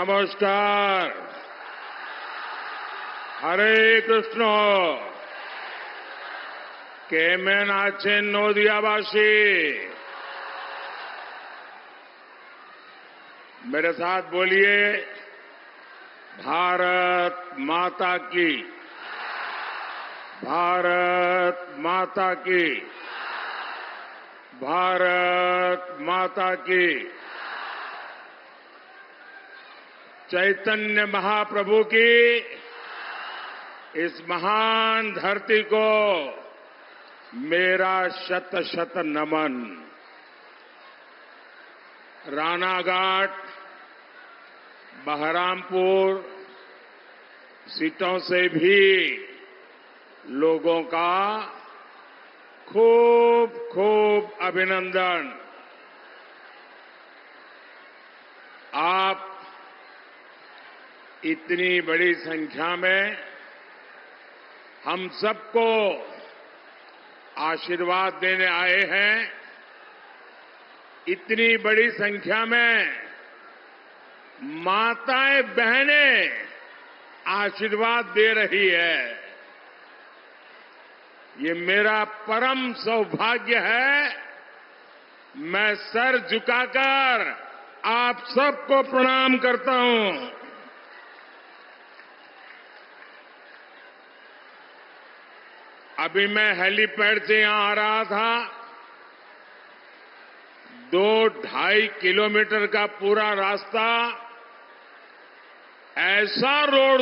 नमस्कार। हरे कृष्ण। केमेन आছেন नदियाबासी? मेरे साथ बोलिए, भारत माता की, भारत माता की, भारत माता की। चैतन्य महाप्रभु की इस महान धरती को मेरा शत शत नमन। रानाघाट, बहरामपुर सीटों से भी लोगों का खूब खूब अभिनंदन। आप इतनी बड़ी संख्या में हम सबको आशीर्वाद देने आए हैं। इतनी बड़ी संख्या में माताएं बहनें आशीर्वाद दे रही है। ये मेरा परम सौभाग्य है। मैं सर झुकाकर आप सबको प्रणाम करता हूं। अभी मैं हेलीपैड से यहां आ रहा था। 2-2.5 किलोमीटर का पूरा रास्ता ऐसा रोड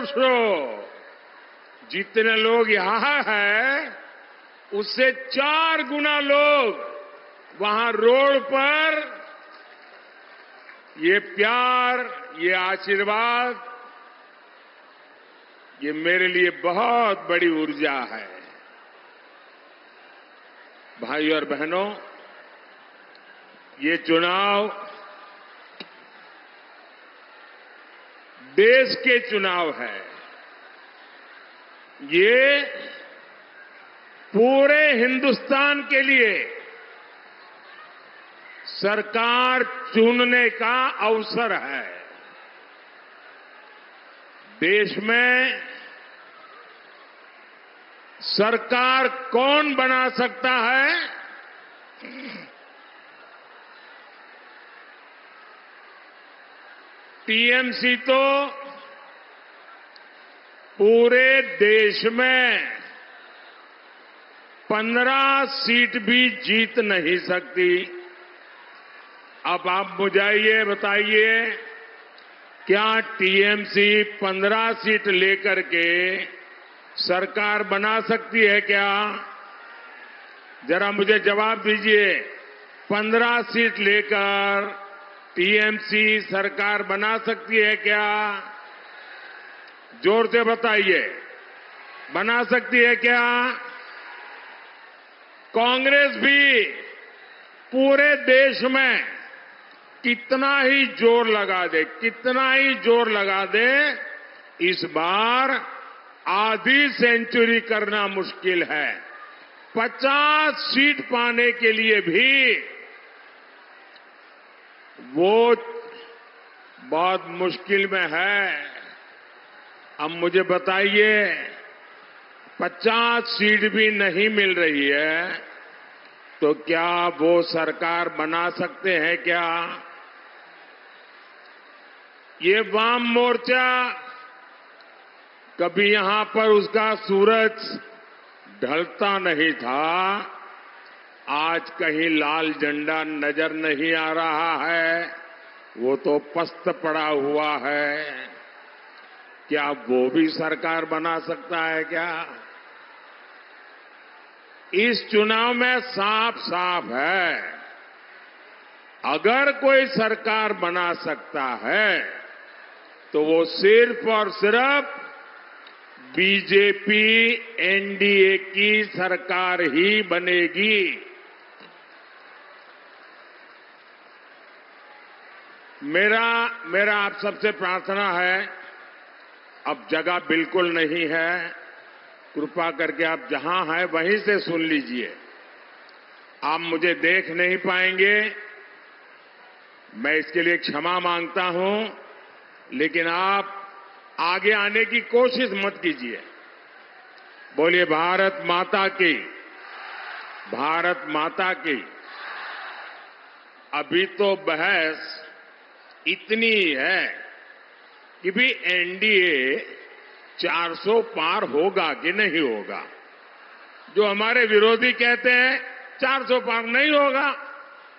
शो, जितने लोग यहां हैं उससे 4 गुना लोग वहां रोड पर ये प्यार, ये आशीर्वाद, ये मेरे लिए बहुत बड़ी ऊर्जा है। भाई और बहनों, ये चुनाव देश के चुनाव है। ये पूरे हिंदुस्तान के लिए सरकार चुनने का अवसर है। देश में सरकार कौन बना सकता है? टीएमसी तो पूरे देश में 15 सीट भी जीत नहीं सकती। अब आप मुझे बताइए, क्या टीएमसी 15 सीट लेकर के सरकार बना सकती है क्या? जरा मुझे जवाब दीजिए। 15 सीट लेकर टीएमसी सरकार बना सकती है क्या? जोर से बताइए, बना सकती है क्या? कांग्रेस भी पूरे देश में कितना ही जोर लगा दे, इस बार आधी सेंचुरी करना मुश्किल है। 50 सीट पाने के लिए भी वो बहुत मुश्किल में है। अब मुझे बताइए, 50 सीट भी नहीं मिल रही है तो क्या वो सरकार बना सकते हैं क्या? ये वाम मोर्चा कभी यहां पर उसका सूरज ढलता नहीं था। आज कहीं लाल झंडा नजर नहीं आ रहा है, वो तो पस्त पड़ा हुआ है। क्या वो भी सरकार बना सकता है क्या? इस चुनाव में साफ साफ है, अगर कोई सरकार बना सकता है तो वो सिर्फ और सिर्फ बीजेपी एनडीए की सरकार ही बनेगी। मेरा आप सबसे प्रार्थना है, अब जगह बिल्कुल नहीं है, कृपा करके आप जहां हैं वहीं से सुन लीजिए। आप मुझे देख नहीं पाएंगे, मैं इसके लिए क्षमा मांगता हूं, लेकिन आप आगे आने की कोशिश मत कीजिए। बोलिए भारत माता की, भारत माता की। अभी तो बहस इतनी है कि भी एनडीए 400 पार होगा कि नहीं होगा। जो हमारे विरोधी कहते हैं 400 पार नहीं होगा,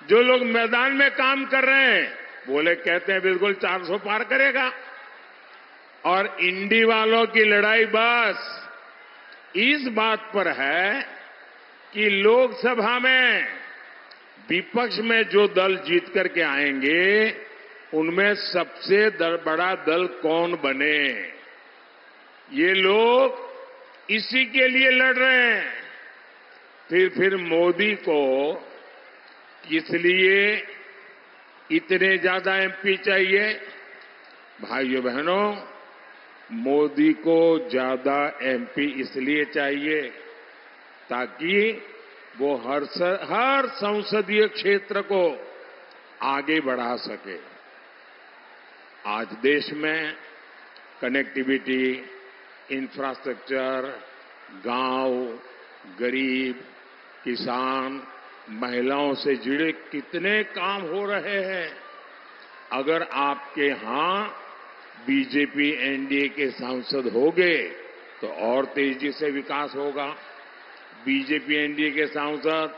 जो लोग मैदान में काम कर रहे हैं बोले कहते हैं बिल्कुल 400 पार करेगा। और इंडी वालों की लड़ाई बस इस बात पर है कि लोकसभा में विपक्ष में जो दल जीत करके आएंगे उनमें सबसे बड़ा दल कौन बने। ये लोग इसी के लिए लड़ रहे हैं। फिर मोदी को किस लिए इतने ज्यादा एमपी चाहिए? भाइयों बहनों, मोदी को ज्यादा एमपी इसलिए चाहिए ताकि वो हर संसदीय क्षेत्र को आगे बढ़ा सके। आज देश में कनेक्टिविटी, इंफ्रास्ट्रक्चर, गांव, गरीब, किसान, महिलाओं से जुड़े कितने काम हो रहे हैं। अगर आपके यहां बीजेपी एनडीए के सांसद होंगे तो और तेजी से विकास होगा। बीजेपी एनडीए के सांसद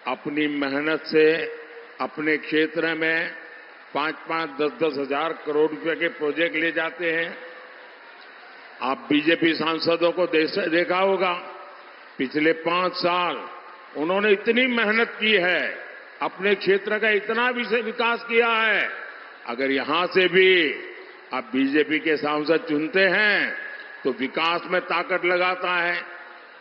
अपनी मेहनत से अपने क्षेत्र में 5-5, 10-10 हजार करोड़ रुपए के प्रोजेक्ट ले जाते हैं। आप बीजेपी सांसदों को देखा होगा, पिछले 5 साल उन्होंने इतनी मेहनत की है, अपने क्षेत्र का इतना विकास किया है। अगर यहां से भी आप बीजेपी के सांसद चुनते हैं तो विकास में ताकत लगाता है,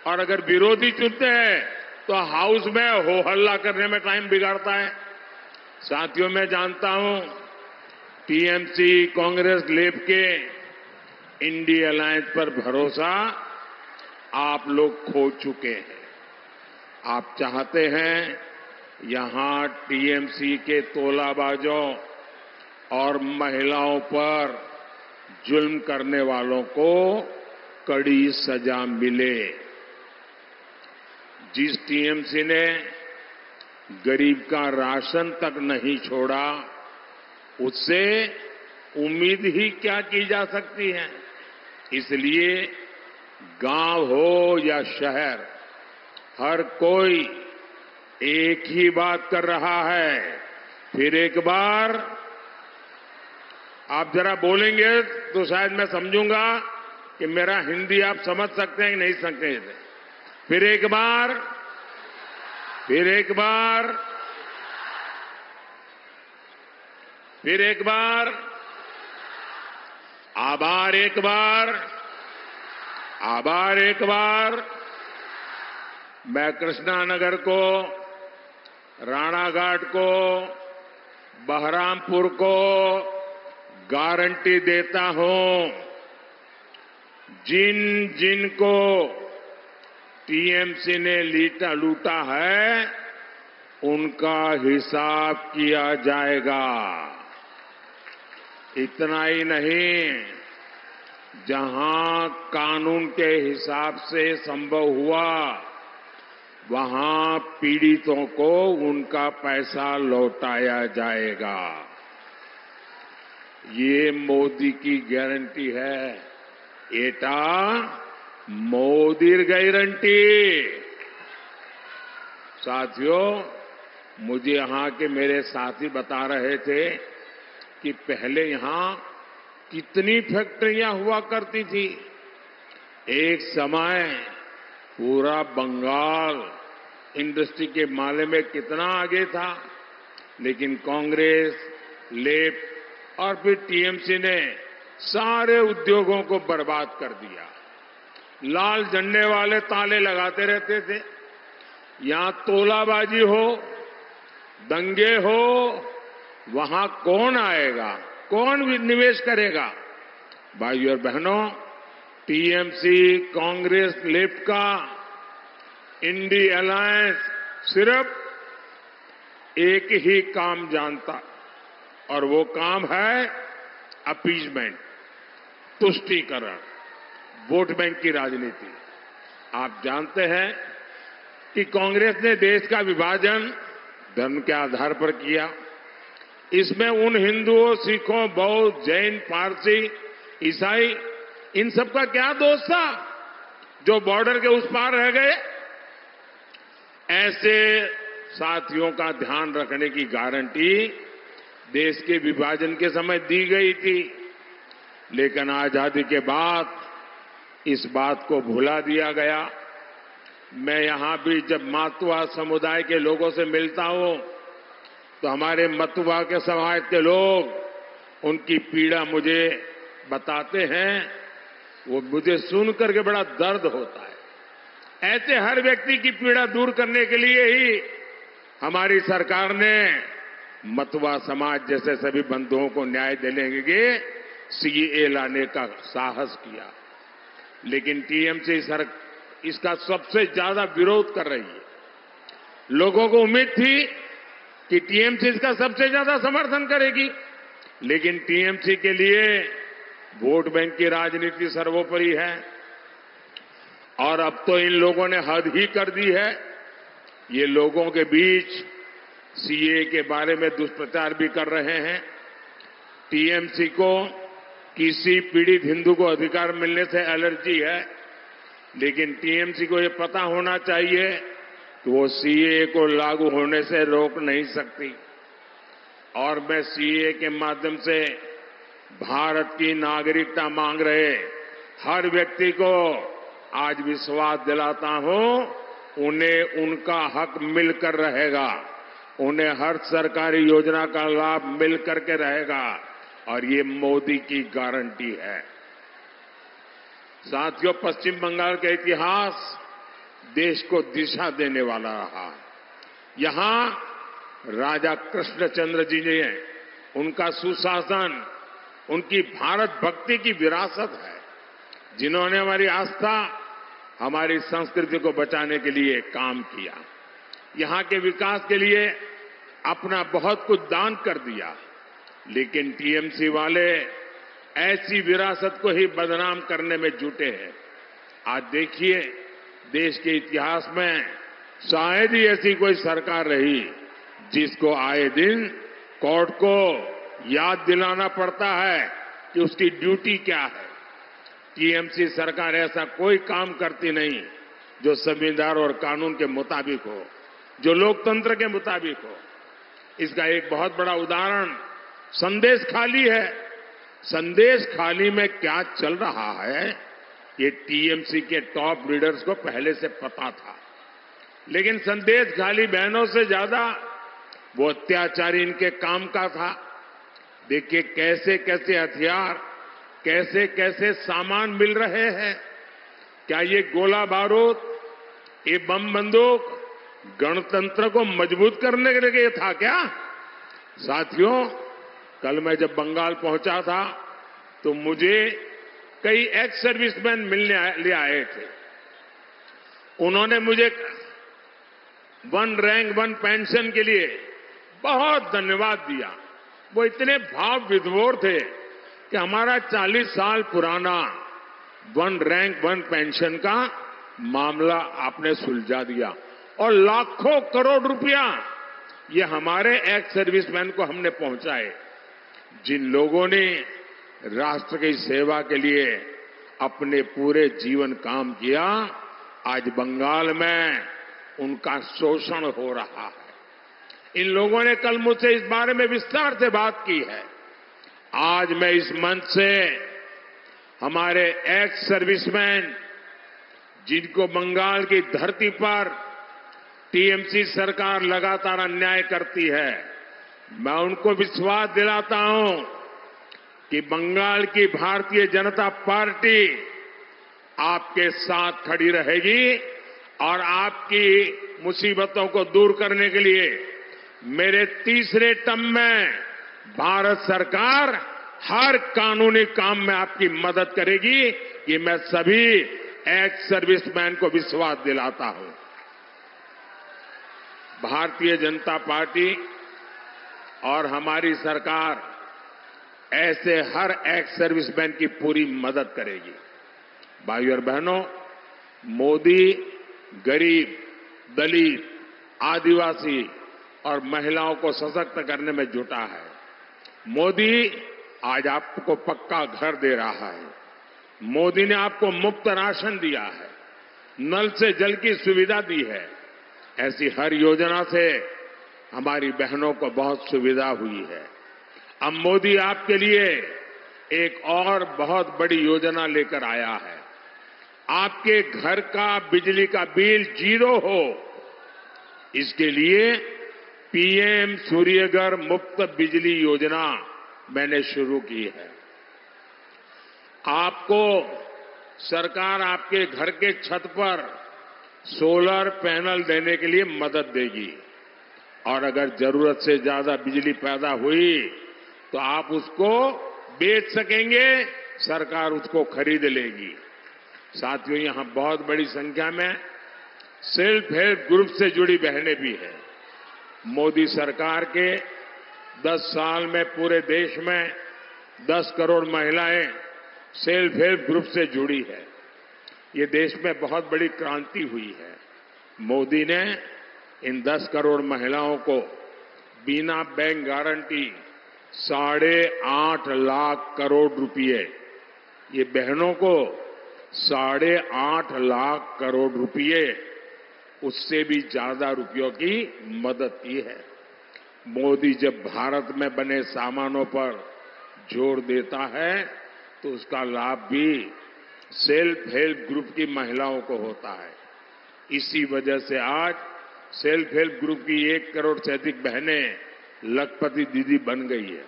और अगर विरोधी चुनते हैं तो हाउस में हो हल्ला करने में टाइम बिगाड़ता है। साथियों, मैं जानता हूं टीएमसी, कांग्रेस, लेफ्ट के इंडी अलायंस पर भरोसा आप लोग खो चुके हैं। आप चाहते हैं यहां टीएमसी के तोलाबाजों और महिलाओं पर जुल्म करने वालों को कड़ी सजा मिले। जिस टीएमसी ने गरीब का राशन तक नहीं छोड़ा, उससे उम्मीद ही क्या की जा सकती है। इसलिए गांव हो या शहर, हर कोई एक ही बात कर रहा है। फिर एक बार आप जरा बोलेंगे तो शायद मैं समझूंगा कि मेरा हिंदी आप समझ सकते हैं कि नहीं सकते। फिर एक बार, फिर एक बार, फिर एक बार, आभार एक बार, आभार एक बार। मैं कृष्णानगर को, राणाघाट को, बहरामपुर को गारंटी देता हूं, जिन जिन को टीएमसी ने लूटा है उनका हिसाब किया जाएगा। इतना ही नहीं, जहां कानून के हिसाब से संभव हुआ वहां पीड़ितों को उनका पैसा लौटाया जाएगा। ये मोदी की गारंटी है। एटा मोदीर गारंटी। साथियों, मुझे यहां के मेरे साथी बता रहे थे कि पहले यहां कितनी फैक्ट्रियां हुआ करती थी। एक समय पूरा बंगाल इंडस्ट्री के मामले में कितना आगे था, लेकिन कांग्रेस, लेफ्ट और फिर टीएमसी ने सारे उद्योगों को बर्बाद कर दिया। लाल झंडे वाले ताले लगाते रहते थे। यहां तोलाबाजी हो, दंगे हो, वहां कौन आएगा, कौन निवेश करेगा? भाइयों और बहनों, टीएमसी, कांग्रेस, लेफ्ट का इंडी अलायंस सिर्फ एक ही काम जानता, और वो काम है अपीजमेंट, तुष्टीकरण, वोट बैंक की राजनीति। आप जानते हैं कि कांग्रेस ने देश का विभाजन धर्म के आधार पर किया। इसमें उन हिंदुओं, सिखों, बौद्ध, जैन, पारसी, ईसाई, इन सबका क्या दोष था जो बॉर्डर के उस पार रह गए? ऐसे साथियों का ध्यान रखने की गारंटी देश के विभाजन के समय दी गई थी, लेकिन आजादी के बाद इस बात को भुला दिया गया। मैं यहां भी जब मातुआ समुदाय के लोगों से मिलता हूं तो हमारे मतुआ के समाज के लोग उनकी पीड़ा मुझे बताते हैं। वो मुझे सुनकर के बड़ा दर्द होता है। ऐसे हर व्यक्ति की पीड़ा दूर करने के लिए ही हमारी सरकार ने मतुआ समाज जैसे सभी बंधुओं को न्याय देने के लिए सीएए लाने का साहस किया। लेकिन टीएमसी इसका सबसे ज्यादा विरोध कर रही है। लोगों को उम्मीद थी कि टीएमसी इसका सबसे ज्यादा समर्थन करेगी, लेकिन टीएमसी के लिए वोट बैंक की राजनीति सर्वोपरि है। और अब तो इन लोगों ने हद ही कर दी है। ये लोगों के बीच सीएए के बारे में दुष्प्रचार भी कर रहे हैं। टीएमसी को किसी पीड़ित हिंदू को अधिकार मिलने से एलर्जी है, लेकिन टीएमसी को ये पता होना चाहिए कि वो सीएए को लागू होने से रोक नहीं सकती। और मैं सीएए के माध्यम से भारत की नागरिकता मांग रहे हर व्यक्ति को आज विश्वास दिलाता हूं, उन्हें उनका हक मिलकर रहेगा। उन्हें हर सरकारी योजना का लाभ मिल करके रहेगा और ये मोदी की गारंटी है। साथियों, पश्चिम बंगाल का इतिहास देश को दिशा देने वाला रहा। यहां राजा कृष्णचंद्र जी ने उनका सुशासन, उनकी भारत भक्ति की विरासत है, जिन्होंने हमारी आस्था, हमारी संस्कृति को बचाने के लिए काम किया। यहां के विकास के लिए अपना बहुत कुछ दान कर दिया। लेकिन टीएमसी वाले ऐसी विरासत को ही बदनाम करने में जुटे हैं। आज देखिए, देश के इतिहास में शायद ही ऐसी कोई सरकार रही जिसको आए दिन कोर्ट को याद दिलाना पड़ता है कि उसकी ड्यूटी क्या है। टीएमसी सरकार ऐसा कोई काम करती नहीं जो संविधान और कानून के मुताबिक हो, जो लोकतंत्र के मुताबिक हो। इसका एक बहुत बड़ा उदाहरण संदेश खाली है। संदेश खाली में क्या चल रहा है, ये टीएमसी के टॉप लीडर्स को पहले से पता था। लेकिन संदेश खाली बहनों से ज्यादा वो अत्याचारी इनके काम का था। देखिए कैसे कैसे हथियार, कैसे कैसे सामान मिल रहे हैं। क्या ये गोला बारूद, ये बम बंदूक गणतंत्र को मजबूत करने के लिए था क्या? साथियों, कल मैं जब बंगाल पहुंचा था तो मुझे कई एक्स सर्विसमैन मिलने आए थे। उन्होंने मुझे वन रैंक वन पेंशन के लिए बहुत धन्यवाद दिया। वो इतने भाव विभोर थे कि हमारा 40 साल पुराना वन रैंक वन पेंशन का मामला आपने सुलझा दिया और लाखों करोड़ रुपया ये हमारे एक्स सर्विसमैन को हमने पहुंचाए। जिन लोगों ने राष्ट्र की सेवा के लिए अपने पूरे जीवन काम किया, आज बंगाल में उनका शोषण हो रहा है। इन लोगों ने कल मुझसे इस बारे में विस्तार से बात की है। आज मैं इस मंच से हमारे एक्स सर्विसमैन, जिनको बंगाल की धरती पर टीएमसी सरकार लगातार अन्याय करती है, मैं उनको विश्वास दिलाता हूं कि बंगाल की भारतीय जनता पार्टी आपके साथ खड़ी रहेगी और आपकी मुसीबतों को दूर करने के लिए मेरे तीसरे टर्म में भारत सरकार हर कानूनी काम में आपकी मदद करेगी। ये मैं सभी एक्स सर्विसमैन को विश्वास दिलाता हूं। भारतीय जनता पार्टी और हमारी सरकार ऐसे हर एक्स सर्विसमैन की पूरी मदद करेगी। भाइयों और बहनों, मोदी गरीब, दलित, आदिवासी और महिलाओं को सशक्त करने में जुटा है। मोदी आज आपको पक्का घर दे रहा है। मोदी ने आपको मुफ्त राशन दिया है, नल से जल की सुविधा दी है। ऐसी हर योजना से हमारी बहनों को बहुत सुविधा हुई है। अब मोदी आपके लिए एक और बहुत बड़ी योजना लेकर आया है। आपके घर का बिजली का बिल 0 हो, इसके लिए पीएम सूर्यघर मुफ्त बिजली योजना मैंने शुरू की है। आपको सरकार आपके घर के छत पर सोलर पैनल देने के लिए मदद देगी और अगर जरूरत से ज्यादा बिजली पैदा हुई तो आप उसको बेच सकेंगे, सरकार उसको खरीद लेगी। साथियों, यहां बहुत बड़ी संख्या में सेल्फ हेल्प ग्रुप से जुड़ी बहनें भी हैं। मोदी सरकार के 10 साल में पूरे देश में 10 करोड़ महिलाएं सेल्फ हेल्प ग्रुप से जुड़ी है। ये देश में बहुत बड़ी क्रांति हुई है। मोदी ने इन 10 करोड़ महिलाओं को बिना बैंक गारंटी 8.5 लाख करोड़ रुपए, ये बहनों को 8.5 लाख करोड़ रुपए, उससे भी ज्यादा रुपयों की मदद की है। मोदी जब भारत में बने सामानों पर जोर देता है तो उसका लाभ भी सेल्फ हेल्प ग्रुप की महिलाओं को होता है। इसी वजह से आज सेल्फ हेल्प ग्रुप की 1 करोड़ से अधिक बहनें लखपति दीदी बन गई है।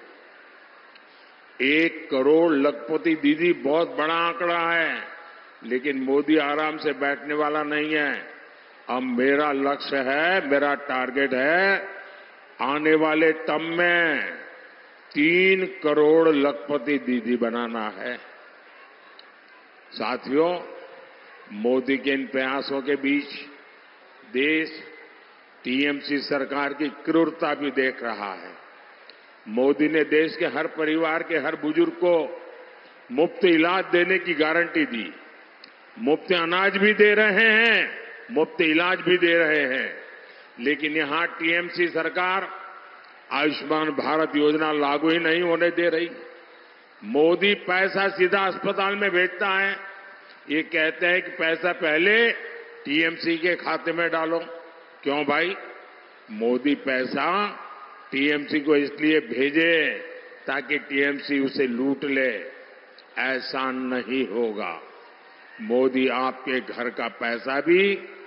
1 करोड़ लखपति दीदी बहुत बड़ा आंकड़ा है, लेकिन मोदी आराम से बैठने वाला नहीं है। अब मेरा लक्ष्य है, मेरा टारगेट है, आने वाले टर्म में 3 करोड़ लखपति दीदी बनाना है। साथियों, मोदी के इन प्रयासों के बीच देश टीएमसी सरकार की क्रूरता भी देख रहा है। मोदी ने देश के हर परिवार के हर बुजुर्ग को मुफ्त इलाज देने की गारंटी दी। मुफ्त अनाज भी दे रहे हैं, मुफ्त इलाज भी दे रहे हैं। लेकिन यहां टीएमसी सरकार आयुष्मान भारत योजना लागू ही नहीं होने दे रही। मोदी पैसा सीधा अस्पताल में भेजता है। ये कहते हैं कि पैसा पहले टीएमसी के खाते में डालो। क्यों भाई? मोदी पैसा टीएमसी को इसलिए भेजे ताकि टीएमसी उसे लूट ले। ऐसा नहीं होगा। मोदी आपके घर का पैसा भी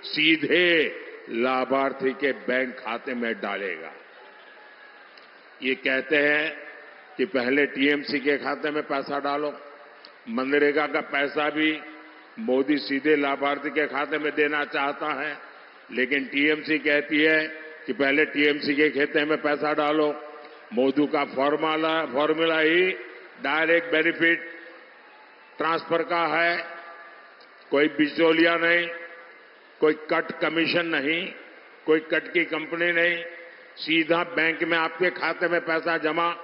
सीधे लाभार्थी के बैंक खाते में डालेगा। ये कहते हैं कि पहले टीएमसी के खाते में पैसा डालो। मनरेगा का पैसा भी मोदी सीधे लाभार्थी के खाते में देना चाहता है, लेकिन टीएमसी कहती है कि पहले टीएमसी के खाते में पैसा डालो। मोदी का फॉर्मूला ही डायरेक्ट बेनिफिट ट्रांसफर का है। कोई बिचौलिया नहीं, कोई कट कमीशन नहीं, कोई कट की कंपनी नहीं, सीधा बैंक में आपके खाते में पैसा जमा।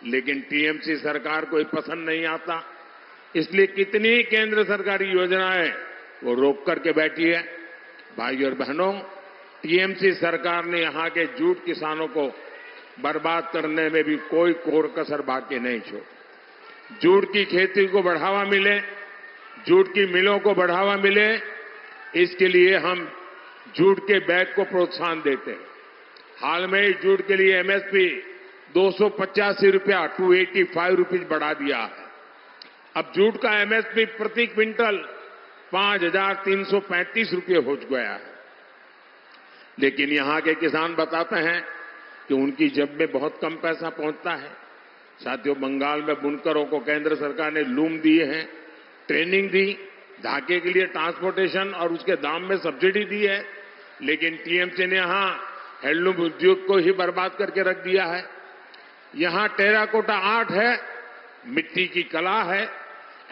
लेकिन टीएमसी सरकार को पसंद नहीं आता, इसलिए कितनी केंद्र सरकारी योजनाएं वो रोक करके बैठी है। भाइयों और बहनों, टीएमसी सरकार ने यहां के जूट किसानों को बर्बाद करने में भी कोई कोर कसर बाकी नहीं छोड़ी। जूट की खेती को बढ़ावा मिले, जूट की मिलों को बढ़ावा मिले, इसके लिए हम जूट के बैग को प्रोत्साहन देते हैं। हाल में ही जूट के लिए एमएसपी 285 रुपया 285 रुपीज बढ़ा दिया है। अब जूट का एमएसपी प्रति क्विंटल 5,335 रुपये हो गया है। लेकिन यहां के किसान बताते हैं कि उनकी जेब में बहुत कम पैसा पहुंचता है। साथियों, बंगाल में बुनकरों को केंद्र सरकार ने लूम दिए हैं, ट्रेनिंग दी, धागे के लिए ट्रांसपोर्टेशन और उसके दाम में सब्सिडी दी है। लेकिन टीएमसी ने यहां हैंडलूम उद्योग को ही बर्बाद करके रख दिया है। यहां टेराकोटा आर्ट है, मिट्टी की कला है।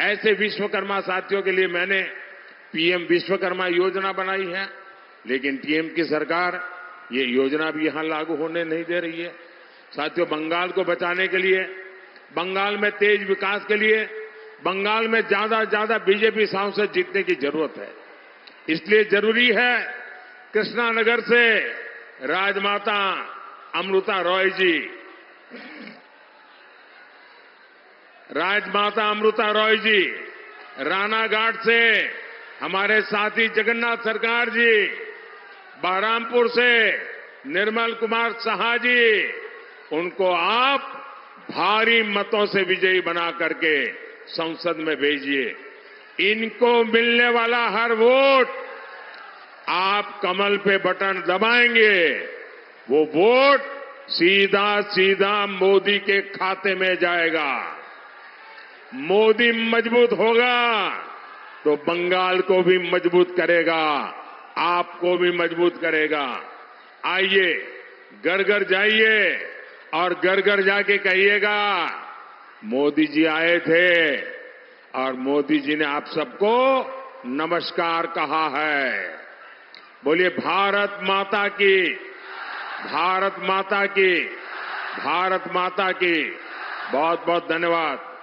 ऐसे विश्वकर्मा साथियों के लिए मैंने पीएम विश्वकर्मा योजना बनाई है, लेकिन टीएम की सरकार ये योजना भी यहां लागू होने नहीं दे रही है। साथियों, बंगाल को बचाने के लिए, बंगाल में तेज विकास के लिए, बंगाल में ज्यादा से ज्यादा बीजेपी सांसद जीतने की जरूरत है। इसलिए जरूरी है कृष्णानगर से राजमाता अमृता रॉय जी, राजमाता अमृता रॉय जी, रानाघाट से हमारे साथी जगन्नाथ सरकार जी, बहरामपुर से निर्मल कुमार साहा जी, उनको आप भारी मतों से विजयी बना करके संसद में भेजिए। इनको मिलने वाला हर वोट आप कमल पे बटन दबाएंगे, वो वोट सीधा सीधा मोदी के खाते में जाएगा। मोदी मजबूत होगा तो बंगाल को भी मजबूत करेगा, आपको भी मजबूत करेगा। आइए, घर घर जाइए और घर घर जाके कहिएगा मोदी जी आए थे और मोदी जी ने आप सबको नमस्कार कहा है। बोलिए भारत माता की, भारत माता की, भारत माता की। बहुत बहुत धन्यवाद।